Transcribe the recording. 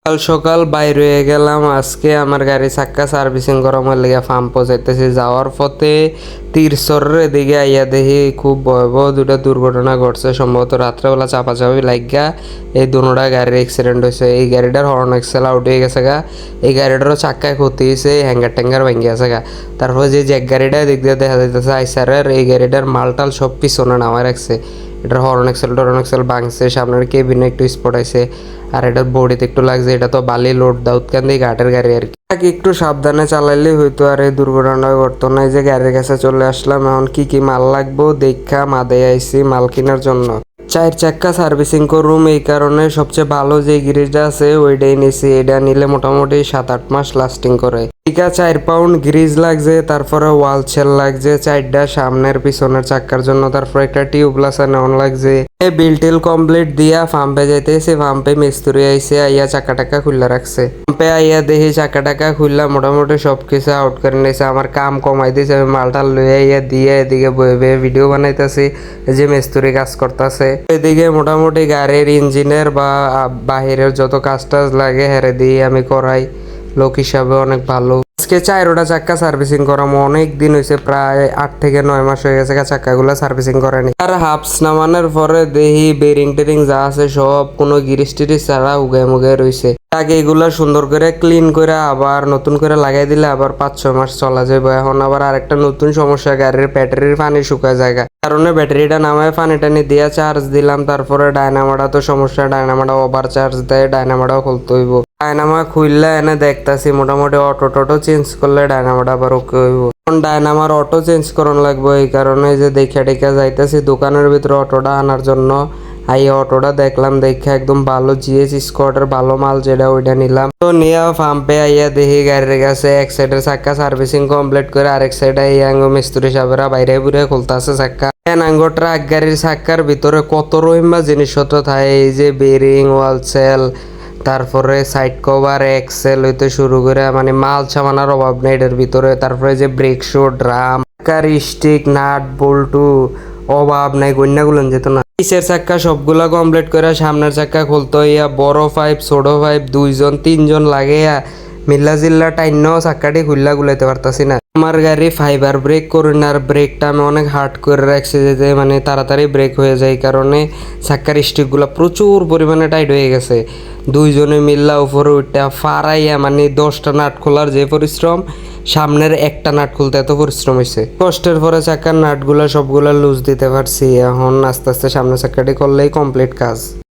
সকাল সকাল বাইর হয়ে গেলাম। আজকে আমার গাড়ি চাক্কা সার্ভিসিং করার লেগে পাম্প যাইতেছি। যাওয়ার পথে তীরসরের এদিকে আইয়া দেখি খুব ভয়াবহ দুটা দুর্ঘটনা ঘটছে। সম্ভবত রাত্রেবেলা চাপাচাপি লাগিয়া এই দুটা গাড়ির অ্যাক্সিডেন্ট হয়েছে। এই গাড়িটার হর্ন এক্সেল আউট হয়ে গেছে গা, এই গাড়িটারও চাক্কায় ক্ষতি হয়েছে, হ্যাঙ্গার ট্যাঙ্গার ভেঙে গেছে গা। তারপর যে গাড়িটা দিক দিয়ে দেখা যাইতেছে আইসারের, এই গাড়িটার মালটাল সব পিছনে নামায় রাখছে। এটার হর্ন এক্সেল ভাঙছে, সামনের কেবিনে একটু স্পট আছে, আর এটার বডিতে একটু লাগছে। এটা তো বালি লোড দাউদকান দিয়ে ঘাটের গাড়ি আর কি। একটু সাবধানে চালাইলেই হয়তো আর এই দুর্ঘটনা ঘটতো না। এই যে গাড়ির কাছে চলে আসলাম, এখন কি মাল লাগবো দেখা মাদে আইছি মাল কেনার জন্য। চার চাক্কা সার্ভিসিং করুম, এই কারণে সবচেয়ে ভালো যে গ্রিজটা আছে ওইটাই নিছি। এটা নিলে মোটামুটি 7-8 মাস লাস্টিং করে। টিকা 4 পাউন্ড গ্রিজ লাগছে, তারপরে ওয়াল সেল লাগছে 4টা সামনের পিছনের চাক্কার জন্য, তারপর একটা টিউবলাস নেওয়ান লাগছে। বিল টিল কমপ্লিট দিয়া পাম্পে যাইতেছি। পাম্পে মিস্ত্রি আইসে, আইয়া চাক্কা টাক্কা খুললা রাখছে। পাম্পে আইয়া দেখি চাক্কা টাক্কা খুললা মোটামুটি সবকিছু আউট করে নিয়েছে। আমার কাম কমাই দিয়েছে, আমি মালটা লইয়া আইয়া দিয়ে এদিকে বয়ে বয়ে ভিডিও বানাইতেছি, যে মিস্ত্রি কাজ করতেছে। এদিকে মোটামুটি গাড়ির ইঞ্জিনের বা বাহিরের যত কাজ টাজ লাগে হেরে দিয়ে আমি করাই। লোক হিসাবে অনেক ভালো। আজকে 4টা চাক্কা সার্ভিসিং করাম। অনেক দিন হয়েছে, প্রায় 8 থেকে 9 মাস হয়ে গেছে চাক্কাগুলো সার্ভিসিং করেনি। আর হাফস নামানোর পরে দেখি বেরিং টেরিং যা আছে সব কোনো গিরিস টিরিস ছাড়া উগায় মুগায় রয়েছে। আগে এগুলা সুন্দর করে ক্লিন করে আবার নতুন করে লাগাই দিলে আবার 5-6 মাস চলা যাবে। এখন আবার আরেকটা নতুন সমস্যা, গাড়ির ব্যাটারির পানি শুকায় জায়গা কারণে ব্যাটারিটা নামায় পানি টানি দিয়ে চার্জ দিলাম। তারপরে ডায়নামাটা তো সমস্যা, ডায়নামাটা ওভার চার্জ দেয়, ডায়নামাটাও খুলতে হইব। ডায়নামা খুললে এনে দেখতাছি মোটামুটি অটো টটো চেঞ্জ করলে ডায়নামাটা আবার ওকে হইব। ডায়নামার অটো চেঞ্জ করন লাগবে, এই কারণে যে দেখা টেখা যাইতেছি দোকানের ভিতরে অটোটা আনার জন্য। আইয়া অটোটা দেখলাম, দেখে একদম ভালো জিএস স্কোয়াডের ভালো মাল যেটা ওইটা নিলাম। তো নিয়ে পাম্পে আইয়া দেখি গাড়ির কাছে এক সাইডের চাক্কা সার্ভিসিং কমপ্লিট করে আরেক সাইডে ইয়াঙ্গ মিস্ত্রি সাহেবরা বাইরে বুড়ে খুলতেছে চাক্কা। নাঙ্গো ট্রাক গাড়ির চাক্কার ভিতরে কত রহিমা জিনিসপত্র থাকে, এই যে বেরিং, ওয়াল সেল, তারপরে সাইড কভার, এক্সেল হইতে শুরু করে মানে মাল সামানার অভাব নেই এটার ভিতরে। তারপরে যে ব্রেক শু, ড্রাম, চাক্কার স্টিক, নাট বল্টু অভাব নাই, গন্যাগুলো যেত না। পিছের চাক্কা সবগুলা কমপ্লিট করে সামনের চাক্কা খুলতে হইয়া বড় পাইপ ছোট পাইপ 2-3 জন লাগে মিল্লা জিল্লা টাইন্য চাক্কাটি খুললা গুলাইতে পারতাছি না। আমার গাড়ি ফাইবার ব্রেক করি না, আর ব্রেকটা আমি অনেক হার্ড করে রাখছি যে মানে তাড়াতাড়ি ব্রেক হয়ে যায়, কারণে চাক্কার স্টিকগুলো প্রচুর পরিমাণে টাইট হয়ে গেছে। 2 জনে মিল্লা উপরে উঠটা ফারাইয়া মানে 10টা নাট খোলার যে পরিশ্রম, সামনের একটা নাট খুলতে এত পরিশ্রম হয়েছে। কষ্টের পরে চাক্কার নাটগুলা সবগুলা লুজ দিতে পারছি। এখন আস্তে আস্তে সামনের চাক্কাটি করলেই কমপ্লিট কাজ।